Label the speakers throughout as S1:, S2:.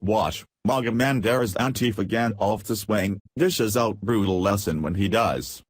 S1: Watch, maga man dares antifo gandalf to swing, dishes out brutal lesson when he does.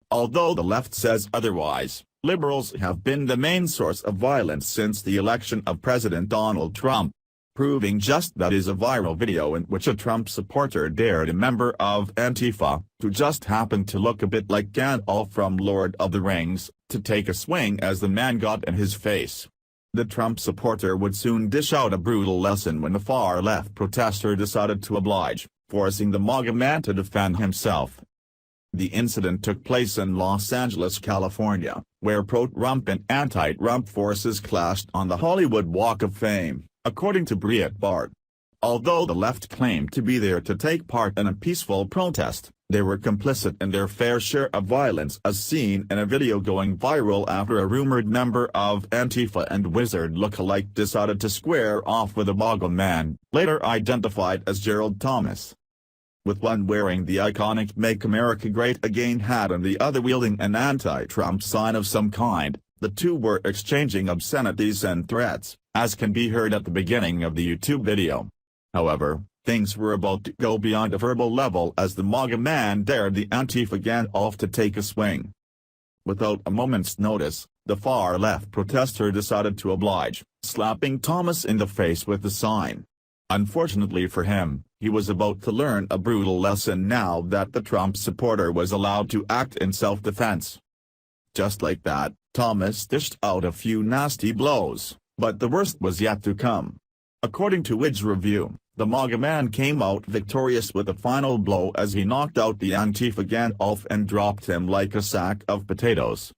S1: Although the left says otherwise, liberals have been the main source of violence since the election of President Donald Trump. Proving just that is a viral video in which a Trump supporter dared a member of Antifa, who just happened to look a bit like Gandalf from Lord of the Rings, to take a swing as the man got in his face. The Trump supporter would soon dish out a brutal lesson when the far-left protester decided to oblige, forcing the MAGA man to defend himself. The incident took place in Los Angeles, California, where pro-Trump and anti-Trump forces clashed on the Hollywood Walk of Fame, according to Breitbart. Although the left claimed to be there to take part in a peaceful protest, they were complicit in their fair share of violence as seen in a video going viral after a rumored member of Antifa and Wizard look-alike decided to square off with a MAGA man, later identified as Gerald Thomas. With one wearing the iconic Make America Great Again hat and the other wielding an anti-Trump sign of some kind, the two were exchanging obscenities and threats, as can be heard at the beginning of the YouTube video. However, things were about to go beyond a verbal level as the MAGA man dared the Antifa Gandalf to take a swing. Without a moment's notice, the far-left protester decided to oblige, slapping Thomas in the face with the sign. Unfortunately for him, he was about to learn a brutal lesson now that the Trump supporter was allowed to act in self-defense. Just like that, Thomas dished out a few nasty blows, but the worst was yet to come. According to Wid's review, the MAGA man came out victorious with a final blow as he knocked out the Antifa Gandalf and dropped him like a sack of potatoes.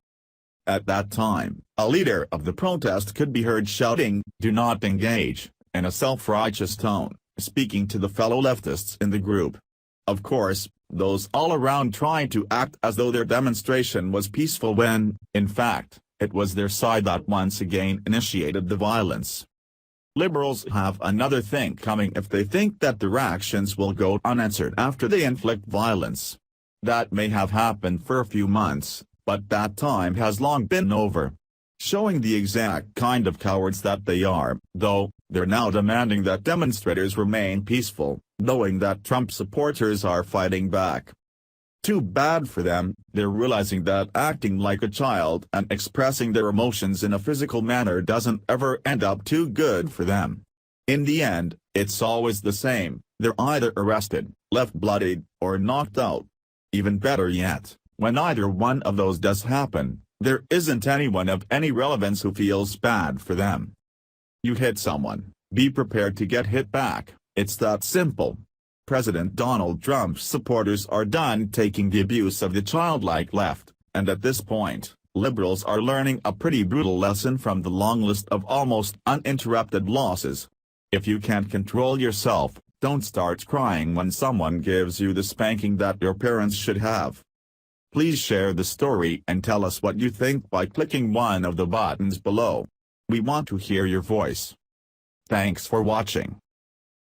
S1: At that time, a leader of the protest could be heard shouting, "Do not engage," in a self-righteous tone, speaking to the fellow leftists in the group. Of course, those all around tried to act as though their demonstration was peaceful when, in fact, it was their side that once again initiated the violence. Liberals have another thing coming if they think that their actions will go unanswered after they inflict violence. That may have happened for a few months, but that time has long been over. Showing the exact kind of cowards that they are, though, they're now demanding that demonstrators remain peaceful, knowing that Trump supporters are fighting back. Too bad for them, they're realizing that acting like a child and expressing their emotions in a physical manner doesn't ever end up too good for them. In the end, it's always the same, they're either arrested, left bloodied, or knocked out. Even better yet, when either one of those does happen, there isn't anyone of any relevance who feels bad for them. You hit someone, be prepared to get hit back, it's that simple. President Donald Trump's supporters are done taking the abuse of the childlike left, and at this point, liberals are learning a pretty brutal lesson from the long list of almost uninterrupted losses. If you can't control yourself, don't start crying when someone gives you the spanking that your parents should have. Please share the story and tell us what you think by clicking one of the buttons below. We want to hear your voice. Thanks for watching.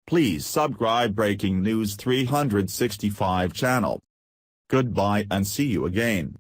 S1: Please subscribe Breaking News 365 channel. Goodbye and see you again.